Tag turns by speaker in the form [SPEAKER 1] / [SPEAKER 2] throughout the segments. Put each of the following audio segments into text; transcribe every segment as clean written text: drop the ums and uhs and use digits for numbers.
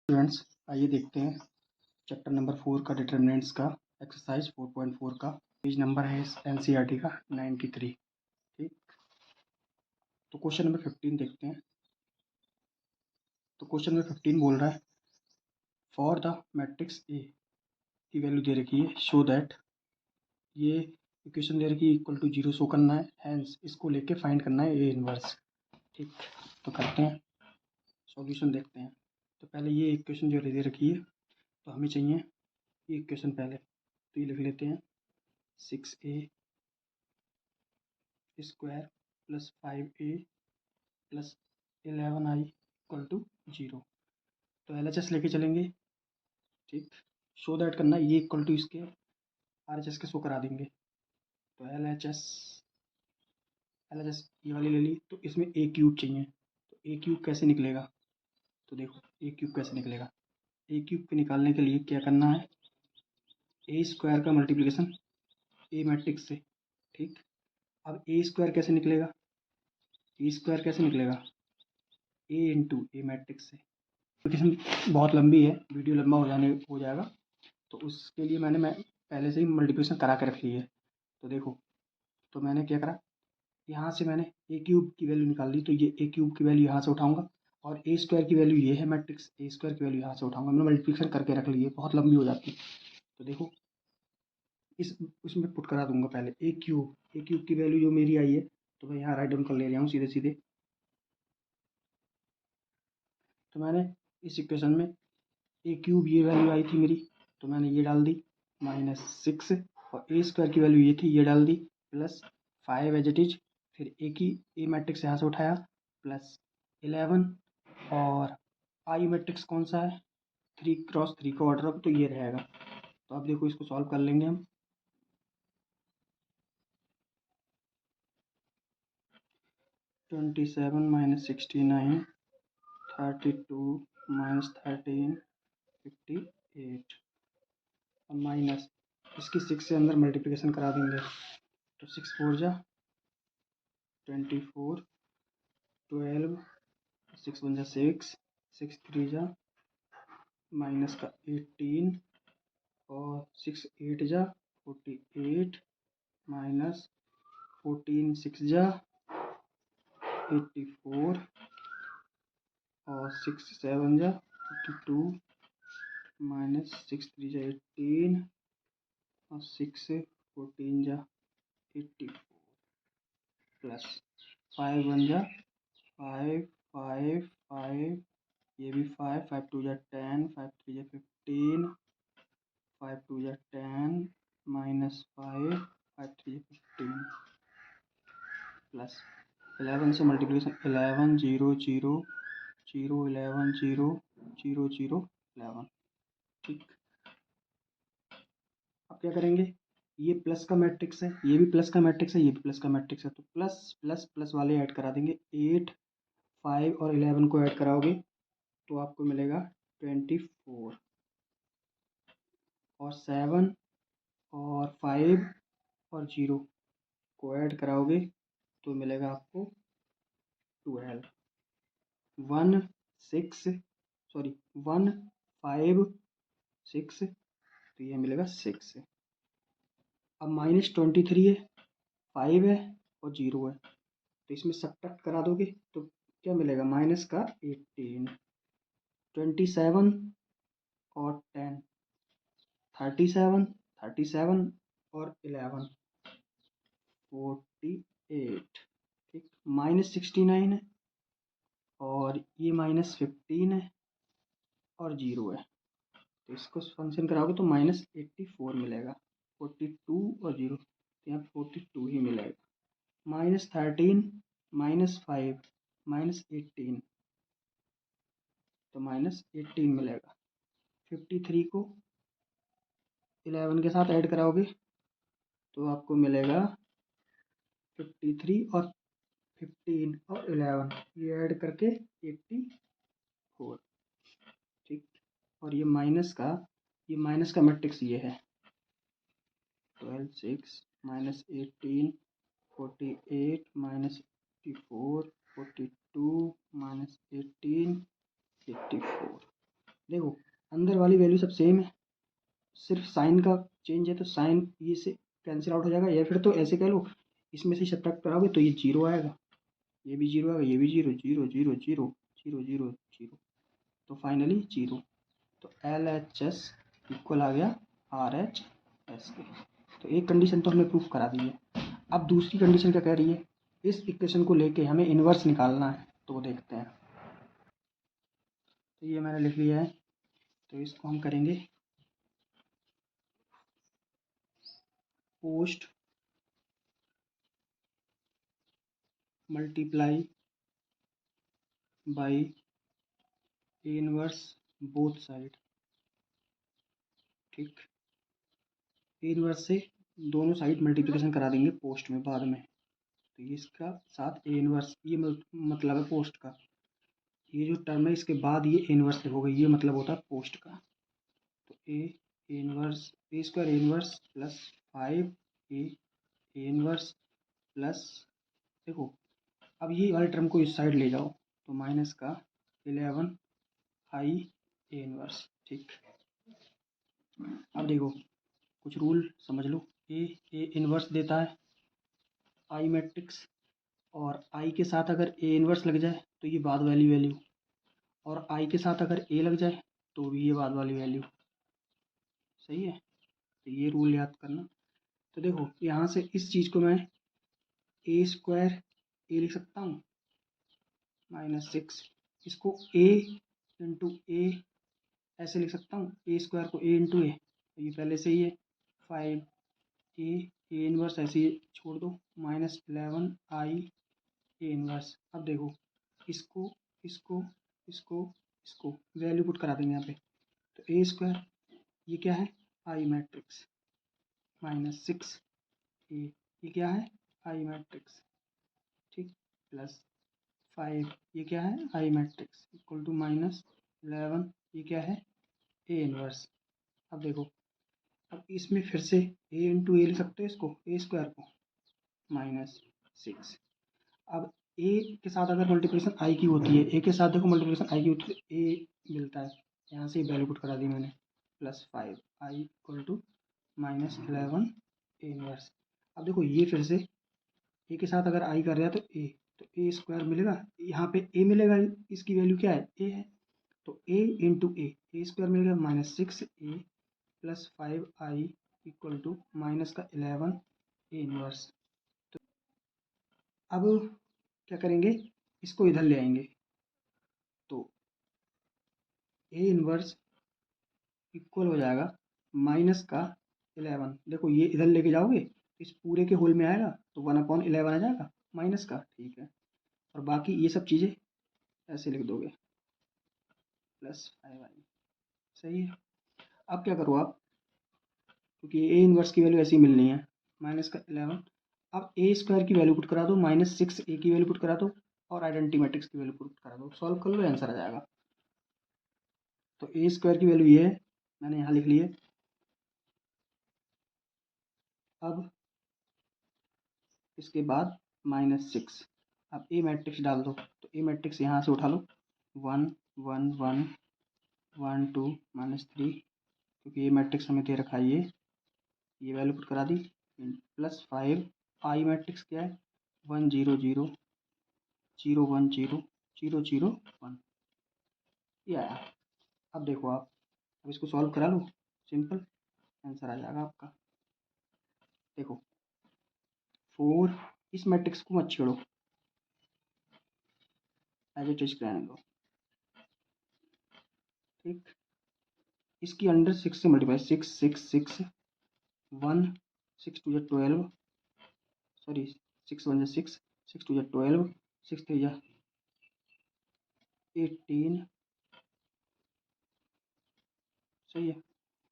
[SPEAKER 1] Students, आइए देखते हैं चैप्टर नंबर 4 का डिटरमिनेंट्स का एक्सरसाइज 4.4 का पेज नंबर है इस एनसीईआरटी का 93। ठीक, तो क्वेश्चन नंबर 15 देखते हैं। तो क्वेश्चन नंबर 15 बोल रहा है फॉर द मैट्रिक्स ए की वैल्यू दे रखी है, शो दैट, ये इक्वेशन दे रखी है इक्वल टू 0 शो करना है, हैंस इसको लेके फाइंड करना है ए इनवर्स। ठीक, तो करते हैं, सॉल्यूशन देखते हैं। तो पहले ये इक्वेशन जो दे रखी है तो हमें चाहिए ये इक्वेशन पहले, तो ये लिख लेते हैं 6a square plus 5a plus 11i equal to 0। तो LHS लेके चलेंगे। ठीक, शो दैट करना है, ये इक्वल टू इसके RHS के शो करा देंगे। तो LHS ये वाली ले ली, तो इसमें a क्यूब चाहिए। तो a क्यूब कैसे निकलेगा, तो देखो a क्यूब कैसे निकलेगा। a क्यूब के निकालने के लिए क्या करना है, a स्क्वायर का मल्टीप्लिकेशन a मैट्रिक्स से। ठीक, अब a स्क्वायर कैसे निकलेगा, a स्क्वायर कैसे निकलेगा, a इंटू ए मैट्रिक्स से। एप्लीकेशन बहुत लंबी है, वीडियो लंबा हो जाएगा, तो उसके लिए मैं पहले से ही मल्टीप्लिकेशन करा के रख ली है। तो देखो, तो मैंने क्या करा, यहाँ से मैंने ए क्यूब की वैल्यू निकाल ली, तो ये ए क्यूब की वैल्यू यहाँ से उठाऊंगा और ए स्क्वायर की वैल्यू ये है मैट्रिक्स, ए स्क्वायर की वैल्यू यहाँ से उठाऊंगा। मैंने मल्टीप्लिकेशन करके रख ली है, बहुत लंबी हो जाती है। तो देखो इसमें पुट करा दूंगा पहले ए क्यूब की वैल्यू जो मेरी आई है, तो मैं यहाँ राइट डाउन कर ले रहा हूँ सीधे सीधे। तो मैंने इस इक्वेशन में ए क्यूब ये वैल्यू आई थी मेरी, तो मैंने ये डाल दी -6, और ए स्क्वायर की वैल्यू ये थी, ये डाल दी प्लस 5 एज इट इज। फिर ए की ए मैट्रिक्स यहाँ से उठाया प्लस 11, और आई मैट्रिक्स कौन सा है, 3x3 का ऑर्डर अब, तो ये रहेगा। तो अब देखो इसको सॉल्व कर लेंगे हम। -69 32 -13 58, और माइनस इसकी 6 से अंदर मल्टीप्लिकेशन करा देंगे। तो 6 4 जा 24, 12, 6 1 जा 6, 6 3 जा माइनस का 18, और 6 8 जा 48, माइनस 14 6 जा 84, और 6 7 जा 42, माइनस 6 3 जा 18, और 6 14 जा 84, प्लस 5 1 जा 5 5 5, ये भी 5 5 2 जा 10, 5 3 जा 15, 5 2 जा 10, माइनस 5 5 3 जा 15, प्लस 11 से मल्टीप्लिकेशन 11 0 0 0 11 0 0 0 11। ठीक, अब क्या करेंगे, ये प्लस का मैट्रिक्स है, ये भी प्लस का मैट्रिक्स है, ये भी प्लस का मैट्रिक्स है, तो प्लस प्लस प्लस वाले ऐड करा देंगे। 8 5 और 11 को ऐड कराओगे तो आपको मिलेगा 24, और 7 और 5 और 0 को ऐड कराओगे तो मिलेगा आपको 12, 1 6 सॉरी 1 5 6, तो ये मिलेगा 6। अब -23 है, 5 है और 0 है, तो इसमें सब्ट्रैक्ट करा दोगे तो क्या मिलेगा, माइनस का 18, 27 और 10 37, 37 और 11 48। ठीक, -69 है, और ये -15 है, और 0 है, तो इसको फंक्शन कराओगे तो -84 मिलेगा। 42 और 0, तो यहाँ 42 ही मिलेगा। -13 -5 -18, तो -18 मिलेगा। 53 को 11 के साथ ऐड कराओगे तो आपको मिलेगा 53 और 15 और 11, ये ऐड करके 84। ठीक, और ये माइनस का मैट्रिक्स ये है 12 6 -18 48 -84 42 -18 84। देखो अंदर वाली वैल्यू सब सेम है, सिर्फ साइन का चेंज है, तो साइन ये से कैंसिल आउट हो जाएगा, या फिर तो ऐसे कह लो इसमें से सब्ट्रैक्ट कराओगे तो ये जीरो आएगा, ये भी जीरो आएगा, ये भी zero, zero zero zero zero zero zero, तो फाइनली जीरो। तो LHS इक्वल आ गया RHS के। तो एक कंडीशन तो हमने प्रूफ करा दी है। अब दूसरी कंडीशन क्या कह रही है, इस इक्वेशन को लेके हमें इन्वर्स निकालना है, तो वो देखते हैं। तो ये मैंने लिख लिया है, तो इसको हम करेंगे post multiply by inverse both side. ठीक, इनवर्स से दोनों साइड मल्टीप्लिकेशन करा देंगे पोस्ट में बाद में, तो ये इसका साथ ए इनवर्स, ये मतलब है पोस्ट का, ये जो टर्म है इसके बाद ये इनवर्स लिखोगे, ये मतलब होता है पोस्ट का। तो A inverse, A square inverse plus 5 A inverse plus, देखो अब ये वाले टर्म को इस साइड ले जाओ, तो माइनस का 11 आई ए इनवर्स। ठीक, अब देखो कुछ रूल समझ लो, ए इनवर्स देता है आई मैट्रिक्स, और आई के साथ अगर ए इनवर्स लग जाए तो ये बाद वाली वैल्यू, और आई के साथ अगर ए लग जाए तो भी ये बाद वाली वैल्यू। सही है, तो ये रूल याद करना। तो देखो यहाँ से इस चीज़ को मैं ए स्क्वायर ए लिख सकता हूँ -6, इसको ए इंटू ए ऐसे लिख सकता हूँ, ए स्क्वायर को ए इंटू ए, तो ये पहले से ही है 5 ए इनवर्स ऐसे ही छोड़ दो, -11 आई ए इनवर्स। अब देखो इसको इसको इसको इसको वैल्यू पुट करा देंगे यहाँ पे, तो ए स्क्वायर ये क्या है आई मैट्रिक्स, -6 ए ये क्या है आई मैट्रिक्स, ठीक, प्लस 5 ये क्या है आई मैट्रिक्स, इक्वल टू -11 ये क्या है ए इनवर्स। अब देखो, अब इसमें फिर से ए इंटू ए लिख सकते हो इसको, ए स्क्वायर को -6। अब ए के साथ अगर मल्टीप्लिकेशन आई की होती है, ए के साथ देखो मल्टीप्लिकेशन आई की होती है तो ए मिलता है, यहाँ से वैल्यू पुट करा दी मैंने, +5 I equal to -11 A inverse. अब देखो ये फिर से ए के साथ अगर आई कर रहा है तो ए स्क्वायर मिलेगा, यहाँ पे ए मिलेगा, इसकी वैल्यू क्या है ए है, तो ए इंटू ए स्क्वायर मिलेगा -6 a plus 5 I equal to minus का 11 ए इनवर्स। तो अब क्या करेंगे, इसको इधर ले आएंगे, तो ए इनवर्स इक्वल हो जाएगा माइनस का 11, देखो ये इधर लेके जाओगे तो इस पूरे के होल में आएगा, तो 1/11 आ जाएगा माइनस का, ठीक है, और बाकी ये सब चीज़ें ऐसे लिख दोगे +5 आई। सही है, अब क्या करो आप, क्योंकि ए इनवर्स की वैल्यू ऐसी मिलनी है -11, अब ए स्क्वायर की वैल्यू पुट करा दो, -6 ए की वैल्यू पुट करा दो, और आइडेंटिटी मैट्रिक्स की वैल्यू पुट करा दो, सॉल्व कर लो आंसर आ जाएगा। तो ए स्क्वायर की वैल्यू ये है, मैंने यहाँ लिख ली है। अब इसके बाद -6, अब ए मैट्रिक्स डाल दो, तो ए मैट्रिक्स यहाँ से उठा लो, 1 1 1 1 2 -3, क्योंकि ये मैट्रिक्स हमें दे रखा है, ये वैल्यू पुट करा दी, +5 आई मैट्रिक्स क्या है 1 0 0 0 1 0 0 0 1, ये आया। अब देखो आप, अब इसको सॉल्व करा लो, सिंपल आंसर आ जाएगा आपका। देखो 4, इस मैट्रिक्स को मत छेड़ो, एज इट इज रहने दो, ठीक, इसकी अंडर 6 से मल्टीप्लाई, 6 6 6 1 6 2 12, सॉरी 6 1 6 6 2 12 6 3 18, सही है,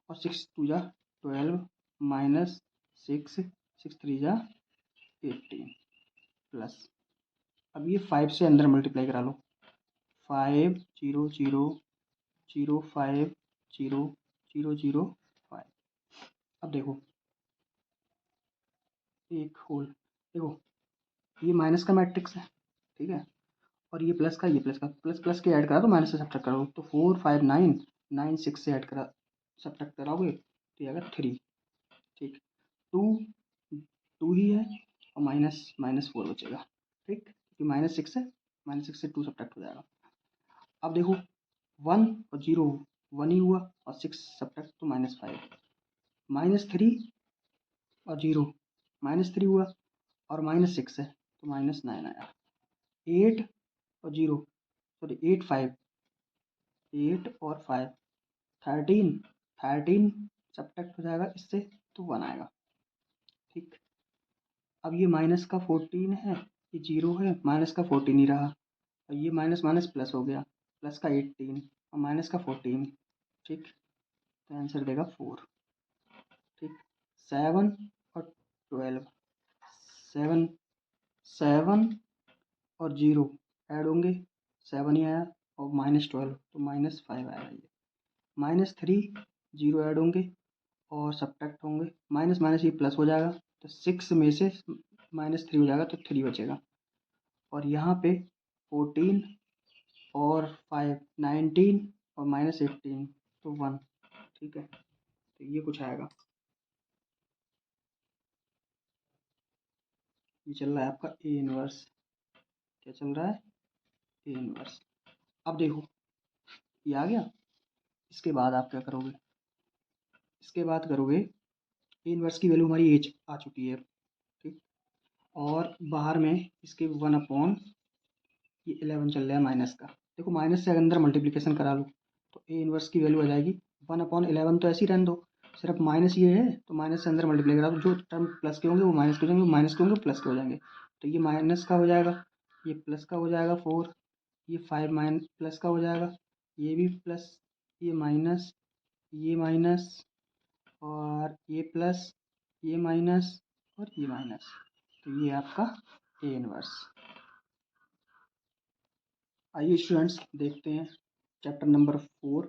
[SPEAKER 1] और 6 2 12 -6 6 3 18 प्लस, अब ये 5 से अंदर मल्टीप्लाई करा लो, 5 0 0 0 5 0 0 0 5। अब देखो एक होल, देखो ये माइनस का मैट्रिक्स है, ठीक है, और ये प्लस का, ये प्लस का, प्लस प्लस के ऐड करा दो, माइनस से सब्ट्रैक्ट करो, तो 4 5 9 9 6 से ऐड करा सब्ट्रैक्ट कराओगे तो ये आएगा 3। ठीक, 2 2 ही है और -4 बचेगा। ठीक, क्योंकि -6 है, -6 से 2 सब्ट्रैक्ट हो जाएगा। अब देखो 1 और 0 1 ही हुआ और 6 सब्ट्रैक्ट तो -5, -3 और 0 -3 हुआ और -6 है तो -9 आया। 8 और 0 सॉरी 8 5 8 और 5 13 सब्ट्रैक्ट हो जाएगा इससे तो 1 आएगा। ठीक, अब ये माइनस का 14 है, ये 0 है, माइनस का 14 ही रहा और ये माइनस माइनस प्लस हो गया, प्लस का 18 और माइनस का 14। ठीक, तो आंसर देगा 4। ठीक, 7 और 12 7 7 और 0 ऐड होंगे, 7 ही आया और -12 तो -5 आएगा। ये -3 0 ऐड होंगे और सब्ट्रैक्ट होंगे, माइनस माइनस ये प्लस हो जाएगा तो 6 में से -3 हो जाएगा तो 3 बचेगा और यहाँ पे 14 और 5 19 और -18 तो 1। ठीक है, तो ये कुछ आएगा। ये चल रहा है आपका ए इनवर्स। क्या चल रहा है? A inverse. अब देखो ये आ गया। इसके बाद आप क्या करोगे? इसके बाद करोगे ए इनवर्स की वैल्यू हमारी एच आ चुकी है। ठीक, और बाहर में इसके 1 ये 11 चल रहा है माइनस का। देखो माइनस से अंदर मल्टीप्लिकेशन करा लो तो ए इनवर्स की वैल्यू आ जाएगी 1/11 तो ऐसे ही रहने दो, सिर्फ माइनस ये है तो माइनस से अंदर मल्टीप्लाई करा दो, जो टर्म प्लस के होंगे वो माइनस के हो जाएंगे, माइनस के होंगे प्लस के हो जाएंगे। तो ये माइनस का हो जाएगा, ये प्लस का हो जाएगा 4, ये 5 माइनस प्लस का हो जाएगा, ये भी प्लस, ये माइनस, ये माइनस और ये प्लस, ये माइनस और ये माइनस। तो ये आपका ए इनवर्स। आइए स्टूडेंट्स देखते हैं चैप्टर नंबर 4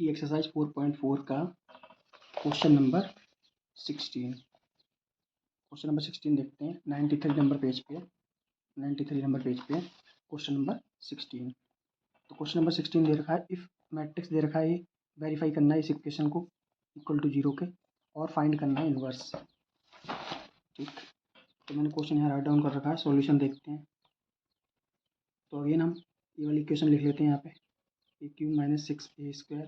[SPEAKER 1] की एक्सरसाइज 4.4 का क्वेश्चन नंबर 16। क्वेश्चन नंबर 16 देखते हैं 93 नंबर पेज पे, 93 नंबर पेज पे क्वेश्चन नंबर 16। तो क्वेश्चन नंबर 16 दे रखा है, इफ मैट्रिक्स दे रखा है, ये वेरीफाई करना है इस इक्वेशन को इक्वल टू 0 के और फाइंड करना है इनवर्स। ठीक, तो मैंने क्वेश्चन यहाँ राइट डाउन कर रखा है, सॉल्यूशन देखते हैं। तो अगेन हम ये वाली इक्वेशन लिख लेते हैं यहाँ पे, a³ -6a²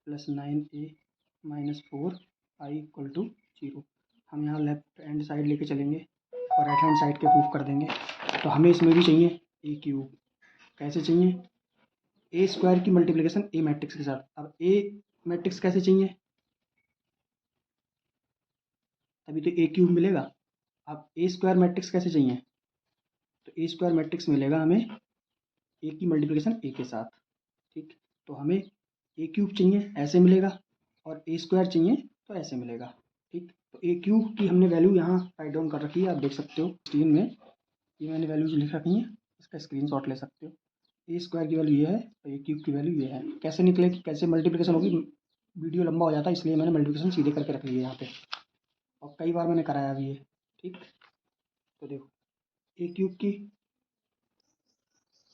[SPEAKER 1] + 9a - 4i = 0। हम यहाँ लेफ्ट हैंड साइड लेके चलेंगे और राइट हैंड साइड के प्रूफ कर देंगे। तो हमें इसमें भी चाहिए a³। कैसे चाहिए? a² की मल्टीप्लिकेशन a मैट्रिक्स के साथ। अब a मैट्रिक्स कैसे चाहिए? तभी तो a³ मिलेगा। अब a² मैट्रिक्स कैसे चाहिए? तो a² मैट्रिक्स मिलेगा हमें a की मल्टीप्लिकेशन a के साथ। ठीक, तो हमें a³ चाहिए ऐसे मिलेगा और a² चाहिए तो ऐसे मिलेगा। ठीक, तो a³ की हमने वैल्यू यहाँ राइट डाउन कर रखी है, आप देख सकते हो स्क्रीन में, ये मैंने वैल्यूज लिख रखी हैं, इसका स्क्रीनशॉट ले सकते हो। a² की वैल्यू ये है और a³ की वैल्यू ये है। कैसे निकलेगी, कैसे मल्टीप्लिकेशन होगी, वीडियो लंबा हो जाता है इसलिए मैंने मल्टीप्लिकेशन सीधे करके रख ली है यहाँ पे और कई बार मैंने कराया भी है। ठीक, तो देखो a³ की,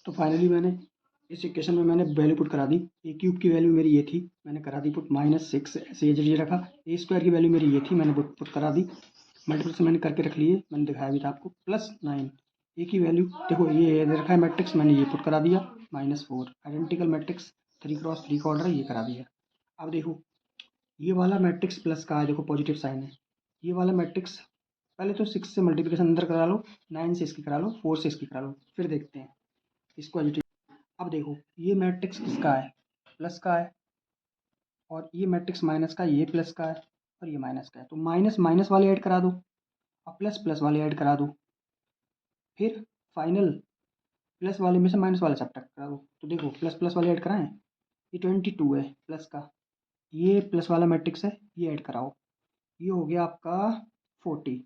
[SPEAKER 1] तो फाइनली मैंने इस इक्वेशन में मैंने वैल्यू पुट करा दी। a³ की वैल्यू मेरी ये थी, मैंने करा दी पुट -6 ऐसे ये रखा। a² की वैल्यू मेरी ये थी, मैंने पुट करा दी। मल्टीप्लिकेशन मैंने करके रख लिए, मैंने दिखाया भी था आपको। +9 a की वैल्यू देखो ये रखा है मैट्रिक्स, मैंने ये पुट करा दिया -4 आइडेंटिकल मैट्रिक्स 3x3 का ऑर्डर है, ये करा दिया। अब देखो ये वाला मैट्रिक्स प्लस का है, देखो पॉजिटिव साइन है। ये वाला मैट्रिक्स पहले तो 6 से मल्टीप्लिकेशन अंदर करा लो, 9 से इसकी करा लो, 4 से इसकी करा लो, फिर देखते हैं इसको पॉजिटिव। अब देखो ये मैट्रिक्स किसका है? प्लस का है और ये मैट्रिक्स माइनस का, ये प्लस का है और ये माइनस का है। तो माइनस माइनस वाले ऐड करा दो और प्लस प्लस वाले ऐड करा दो, फिर फाइनल प्लस वाले में से माइनस वाले सब्ट्रैक्ट करा दो। तो देखो प्लस प्लस वाले ऐड कराएं, ये 22 है प्लस का, ये प्लस वाला मैट्रिक्स है, ये ऐड कराओ, ये हो गया आपका 40।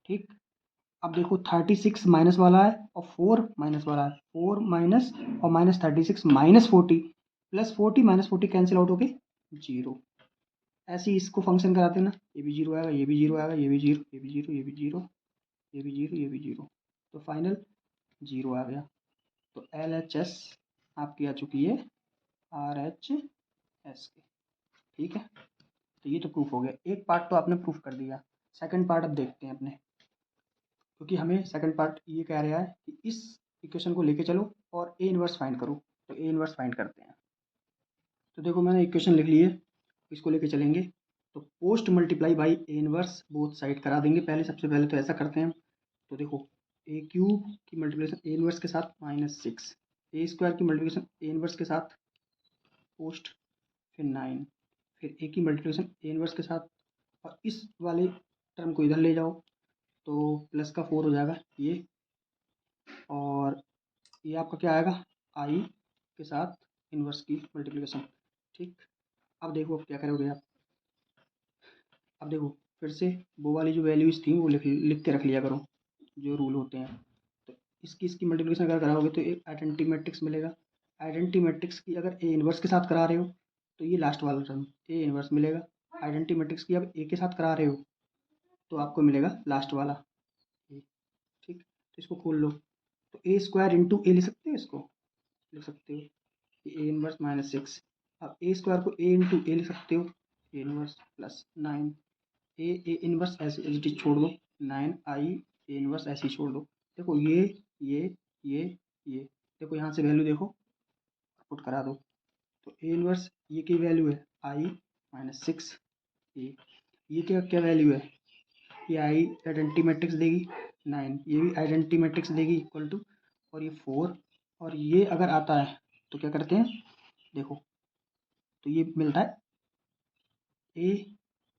[SPEAKER 1] ठीक, अब देखो 36 माइनस वाला है और 4 माइनस वाला है, 4 माइनस और -36 -40 +40 -40 कैंसिल आउट हो गए 0। ऐसे ही इसको फंक्शन कराते ना, ये भी 0 आएगा, ये भी 0 आएगा, ये भी 0, ये भी 0, ये भी 0, ये भी 0, ये भी 0, तो फाइनल 0 आ गया। तो LHS आपकी आ चुकी है RH एस के। ठीक है, तो ये तो प्रूफ हो गया, एक पार्ट तो आपने प्रूफ कर दिया। सेकंड पार्ट अब देखते हैं अपने, क्योंकि हमें सेकंड पार्ट ये कह रहा है कि इस इक्वेशन को लेके चलो और ए इनवर्स फाइंड करो। तो ए इनवर्स फाइंड करते हैं। तो देखो मैंने इक्वेशन लिख ली है, इसको लेके चलेंगे। तो post multiply by A inverse both side करा देंगे पहले, सबसे पहले तो ऐसा करते हैं। तो देखो ए क्यूब की मल्टीप्लिकेशन ए इनवर्स के साथ -6, ए स्क्वायर की मल्टीप्लिकेशन ए इनवर्स के साथ पोस्ट, फिर 9, फिर ए की मल्टीप्लिकेशन ए इनवर्स के साथ, और इस वाले टर्म को इधर ले जाओ तो प्लस का 4 हो जाएगा ये, और ये आपका क्या आएगा आई के साथ इनवर्स की मल्टीप्लिकेशन। ठीक, अब देखो अब क्या करोगे आप। अब देखो फिर से वो वाली जो वैल्यूज थी वो लिख के रख लिया करो, जो रूल होते हैं। तो इसकी मल्टीप्लिकेशन अगर कराओगे तो एक आइडेंटिटी मैट्रिक्स मिलेगा। आइडेंटिटी मैट्रिक्स की अगर ए इनवर्स के साथ करा रहे हो तो ये लास्ट वाला टर्म ए इनवर्स मिलेगा। आइडेंटिटी मैट्रिक्स की अब ए के साथ करा रहे हो तो आपको मिलेगा लास्ट वाला ए। ठीक, तो इसको खोल लो, तो ए स्क्वायर इंटू ए लिख सकते हो, इसको लिख सकते हो ए इनवर्स -6। अब ए स्क्वायर को ए इंटू ए लिख सकते हो, ए इनवर्स +9। ए इनवर्स ऐसे एज इट छोड़ दो, 9i ए इनवर्स ऐसे ही छोड़ दो। देखो ये ये ये देखो यहाँ से वैल्यू देखो पुट करा दो। तो ए इनवर्स ये की वैल्यू है i -6 ए, ये क्या क्या वैल्यू है, ये आई आइडेंटिटी मैट्रिक्स देगी 9, ये भी आइडेंटिटी मैट्रिक्स देगी इक्वल टू, और ये 4, और ये अगर आता है तो क्या करते हैं देखो, तो ये मिलता है ए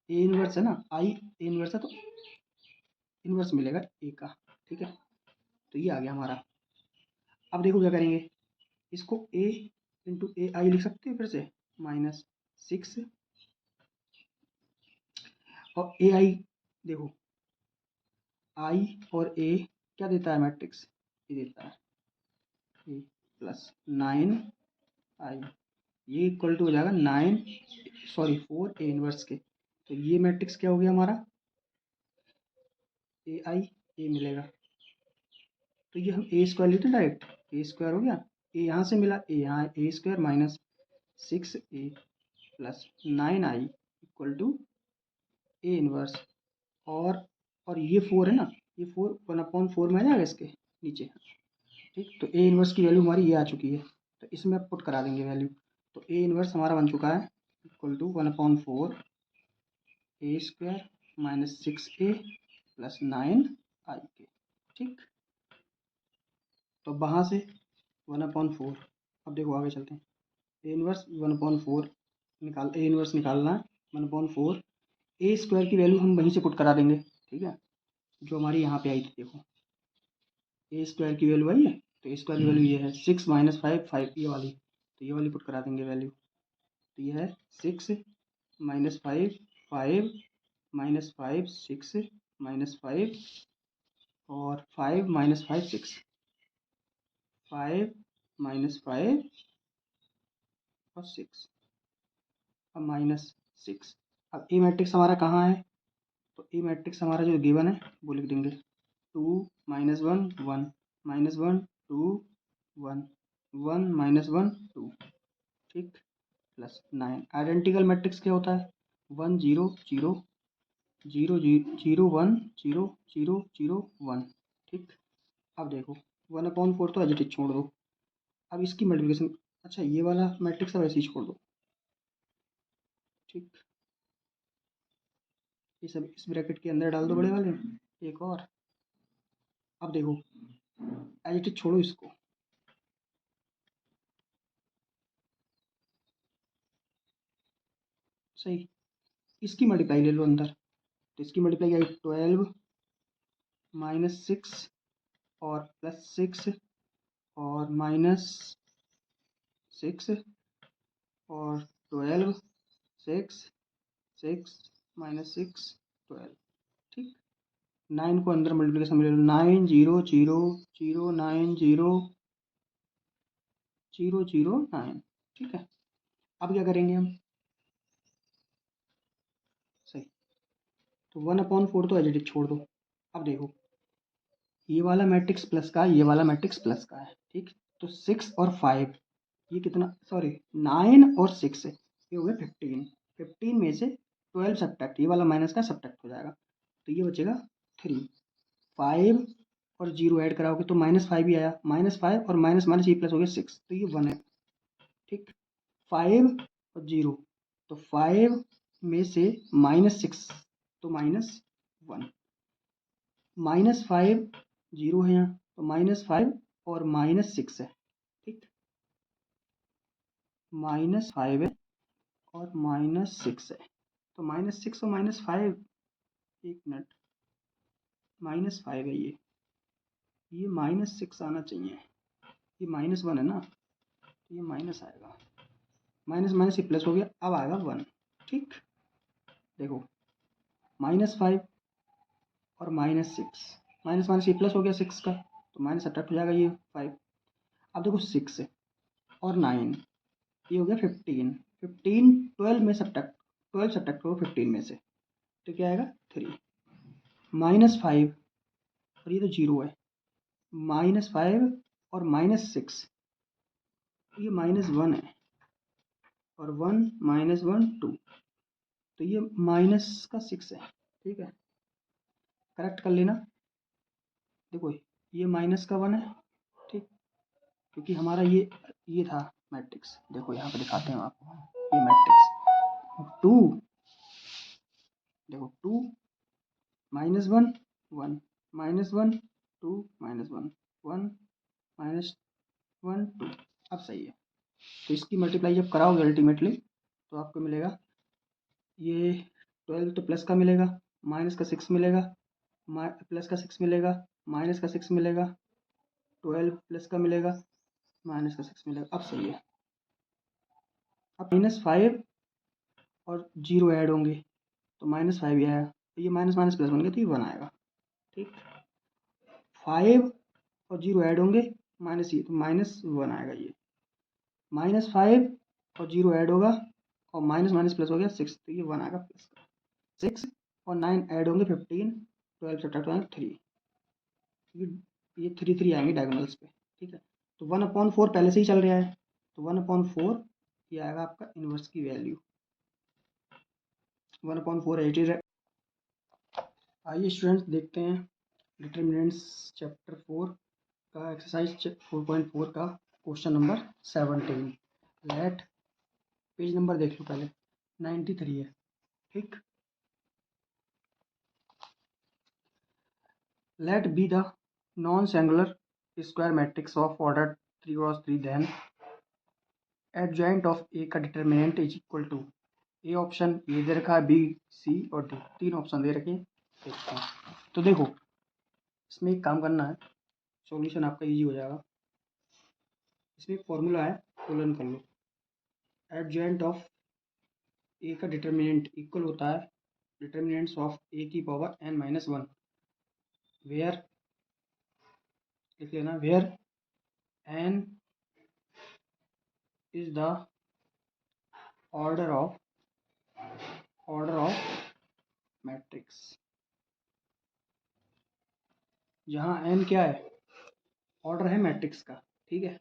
[SPEAKER 1] इनवर्स है ना, आई ए इनवर्स है तो इनवर्स मिलेगा ए का। ठीक है, तो ये आ गया हमारा। अब देखो क्या करेंगे, इसको ए इंटू ए आई लिख सकते हैं फिर से -6, और ए आई देखो आई और ए क्या देता है मैट्रिक्स, ये देता है ए +9i, ये इक्वल टू हो जाएगा 4 ए इनवर्स के। तो ये मैट्रिक्स क्या हो गया हमारा, ए आई ए मिलेगा। तो ये हम ए स्क्वायर लेते डायरेक्ट, ए स्क्वायर हो गया, ए यहाँ से मिला, ए यहाँ a square -6a +9i equal to a inverse, और ये 4 है ना, ये 4 1/4 में आ जाएगा इसके नीचे। ठीक, तो ए इनवर्स की वैल्यू हमारी ये आ चुकी है, तो इसमें पुट करा देंगे वैल्यू। तो ए इनवर्स हमारा बन चुका है equal to 1/4 A square -6a +9i के। ठीक, तो वहाँ से 1/4, अब देखो आगे चलते हैं। ए इनवर्स 1/4 ए इनवर्स निकालना है 1/4, ए स्क्वायर की वैल्यू हम वहीं से पुट करा देंगे। ठीक है, जो हमारी यहाँ पे आई थी देखो, ए स्क्वायर की वैल्यू आई है, तो ए स्क्वायर की वैल्यू ये है 6 - 5 5, ये वाली, तो ये वाली पुट करा देंगे वैल्यू। तो ये है 6 - 5 5 -5 6 -5, और 5 - 5 6, 5 -5 और 6, अब -6। अब ए मैट्रिक्स हमारा कहाँ है, तो ए मैट्रिक्स हमारा जो गिवन है वो लिख देंगे 2 - 1 1 -1 2 1 1 -1 2। ठीक, +9। आइडेंटिकल मैट्रिक्स क्या होता है 1 0 0 0 0 1 0 0 0 1। ठीक, अब देखो 1/4 तो एज इट इज छोड़ दो, अब इसकी मल्टीप्लिकेशन, अच्छा ये वाला मैट्रिक्स अब ऐसे ही छोड़ दो। ठीक, ये सब इस ब्रैकेट के अंदर डाल दो बड़े वाले, एक और। अब देखो एज इट इज छोड़ो इसको, सही, इसकी मल्टीप्लाई ले लो अंदर, तो इसकी मल्टीप्लाई आई 12 -6 और +6 और -6 और 12 6 6 -6 12। ठीक, 9 को अंदर मल्टीप्लिकेशन में ले लो, 9 0 0 0 9 0 0 0 9। ठीक है, अब क्या करेंगे हम, सही, तो 1/4 तो एज इट इज छोड़ दो। अब देखो ये वाला मैट्रिक्स प्लस का है, ये वाला मैट्रिक्स प्लस का है। ठीक, तो 6 और 5, ये कितना, सॉरी 9 और 6 है, ये हो गया 15। 15 में से 12 सब्ट्रैक्ट, ये वाला माइनस का सब्ट्रैक्ट हो जाएगा, तो ये बचेगा 3। 5 और 0 ऐड कराओगे तो -5 ही आया, -5 और माइनस माइनस ये प्लस हो गया 6, तो ये 1 है। ठीक, 5 और 0, तो 5 में से -6 तो -1, -5 0 है यहाँ, तो -5 और -6 है। ठीक, -5 है और -6 है, तो -6 और -5, एक मिनट, -5 है ये -6 आना चाहिए, ये -1 है ना, तो ये माइनस आएगा, माइनस माइनस ये प्लस हो गया, अब आएगा 1। ठीक, देखो -5 और -6, माइनस माइनस ये प्लस हो गया 6 का, तो माइनस सब्ट्रैक्ट हो जाएगा ये 5। अब देखो 6 और 9, ये हो गया 15। 15 12 में सब्ट्रैक्ट, 12 सब्ट्रैक्ट करो 15 में से, तो क्या आएगा 3। -5 और ये तो 0 है, -5 और -6, ये -1 है, और 1 -1 2, तो ये माइनस का 6 है। ठीक है, करेक्ट कर लेना। देखो ये माइनस का 1 है, ठीक, क्योंकि हमारा ये था मैट्रिक्स, देखो यहाँ पे दिखाते हैं आपको, ये मैट्रिक्स 2, देखो 2 -1 1 -1 2 -1 1 -1 2, अब सही है। तो इसकी मल्टीप्लाई जब कराओगे अल्टीमेटली तो आपको मिलेगा ये 12 तो प्लस का मिलेगा, माइनस का 6 मिलेगा, प्लस का 6 मिलेगा, माइनस का 6 मिलेगा, 12 प्लस का मिलेगा, माइनस का 6 मिलेगा, अब सही है। अब -5 और 0 ऐड होंगे तो -5 ही आया, तो ये माइनस माइनस प्लस बन गया, तो ये 1 आएगा। ठीक, 5 और 0 ऐड होंगे माइनस, ये तो -1 आएगा, ये -5 और 0 ऐड होगा और माइनस माइनस प्लस हो गया 6, तो ये 1 आएगा प्लस का। 6 और 9 ऐड होंगे 15, 12 सब्ट्रैक्ट होंगे 3, ये 3 3 आएंगे डायगोनल्स पे। ठीक है, तो 1/4 पहले से ही चल रहा है, तो 1/4 ये आएगा आपका इनवर्स की वैल्यू, 1/4 80 है। आइए स्टूडेंट्स देखते हैं डिटर्मिनेंट्स चैप्टर 4 का एक्सरसाइज 4.4 का question number 17। Let, page number देख लो पहले, 93 है। ठीक, let be the non singular square matrix of order 3x3, then adjoint of a का determinant is equal to, a option ये दे रखा है, बी सी और डी, 3 ऑप्शन दे रखे हैं, देखते हैं। तो देखो इसमें एक काम करना है, सॉल्यूशन आपका इजी हो जाएगा। इसमें एक फॉर्मूला है, फॉलोन कर लो। एडजॉइंट ऑफ ए का डिटर्मिनेंट इक्वल होता है डिटर्मिनेंट्स ऑफ ए की पावर n-1, वेयर, लिख लेना, where n is the order of matrix, जहाँ n क्या है, ऑर्डर है मैट्रिक्स का। ठीक है,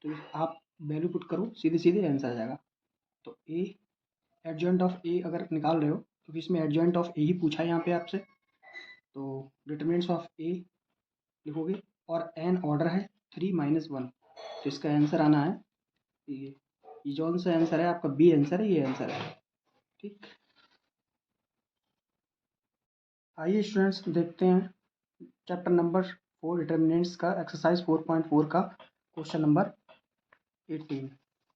[SPEAKER 1] तो आप वैल्यू पुट करो, सीधे सीधे आंसर आ जाएगा। तो ए, एडजॉइंट ऑफ ए अगर निकाल रहे हो, क्योंकि इसमें एडजॉइंट ऑफ ए ही पूछा है यहाँ पे आपसे, तो डिटरमिनेंट्स ऑफ ए लिखोगे, और एन ऑर्डर है 3 - 1, तो इसका आंसर आना है ये जो सा आंसर है आपका, बी आंसर है, ये आंसर है। ठीक, आइए स्टूडेंट्स देखते हैं चैप्टर नंबर 4 डिटर्मिनेंट्स का एक्सरसाइज 4.4 का क्वेश्चन नंबर 18,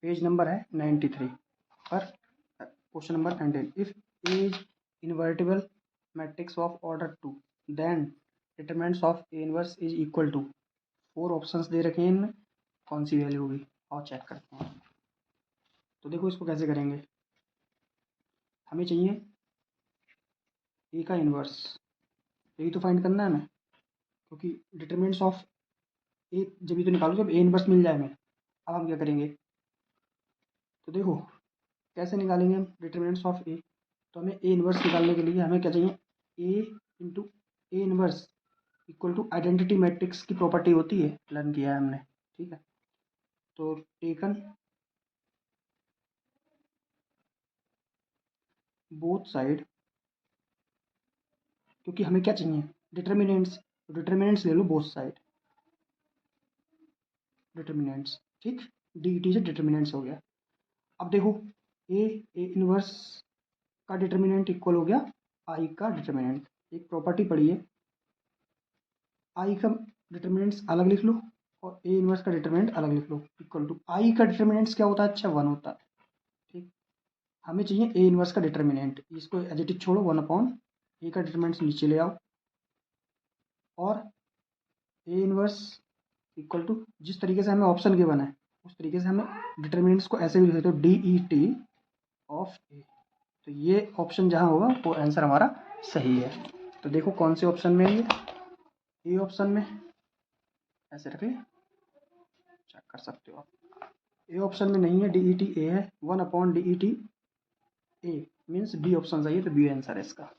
[SPEAKER 1] पेज नंबर है 93 पर, question number 19। If a is invertible matrix of order 2, then determinants of a inverse is equal to, 4 options दे रखे हैं इनमें, कौन सी वैल्यू होगी, और चेक करते हैं। तो देखो इसको कैसे करेंगे, हमें चाहिए ए का इनवर्स, यही तो फाइंड करना है हमें, क्योंकि डिटरमिनेंट्स ऑफ ए जब ये तो निकालो जब ए इनवर्स मिल जाए हमें। अब हम क्या करेंगे, तो देखो कैसे निकालेंगे हम डिटरमिनेंट्स ऑफ ए, तो हमें ए इनवर्स निकालने के लिए हमें क्या चाहिए, a into a inverse equal to identity matrix की प्रॉपर्टी होती है, लर्न किया है हमने। ठीक है, तो टेकन बोथ साइड, क्योंकि हमें क्या चाहिए, डिटर्मिनेंट्स, तो डिटर्मिनेंट्स ले लो बोथ साइड, डिटर्मिनेंट्स, ठीक, डी टी से डिटर्मिनेंट्स हो गया। अब देखो ए इनवर्स का डिटर्मिनेंट इक्वल हो गया आई का डिटर्मिनेंट। एक प्रॉपर्टी पढ़ी है, आई का डिटर्मिनेंट्स अलग लिख लो और ए इनवर्स का डिटर्मिनेंट अलग लिख लो, इक्वल टू आई का डिटर्मिनेंट्स क्या होता है, अच्छा 1 होता है, ठीक। हमें चाहिए ए इनवर्स का डिटर्मिनेंट, इसको एज इट इज छोड़ो, 1 अपॉन ए का डिटर्मिनेंट्स नीचे ले आओ और ए इनवर्स इक्वल टू, जिस तरीके से हमें ऑप्शन गिवन है उस तरीके से हमें डिटर्मिनेंट्स को ऐसे भी लिख सकते हो, डी ई टी ऑफ ए। तो ये ऑप्शन जहाँ होगा वो आंसर हमारा सही है। तो देखो कौन से ऑप्शन में है ये, ए ऑप्शन में, ऐसे रख ले, चेक कर सकते हो आप। ए ऑप्शन में नहीं है, डी ई टी ए है, 1 upon D E T A means B option सही है, तो बी आंसर है इसका।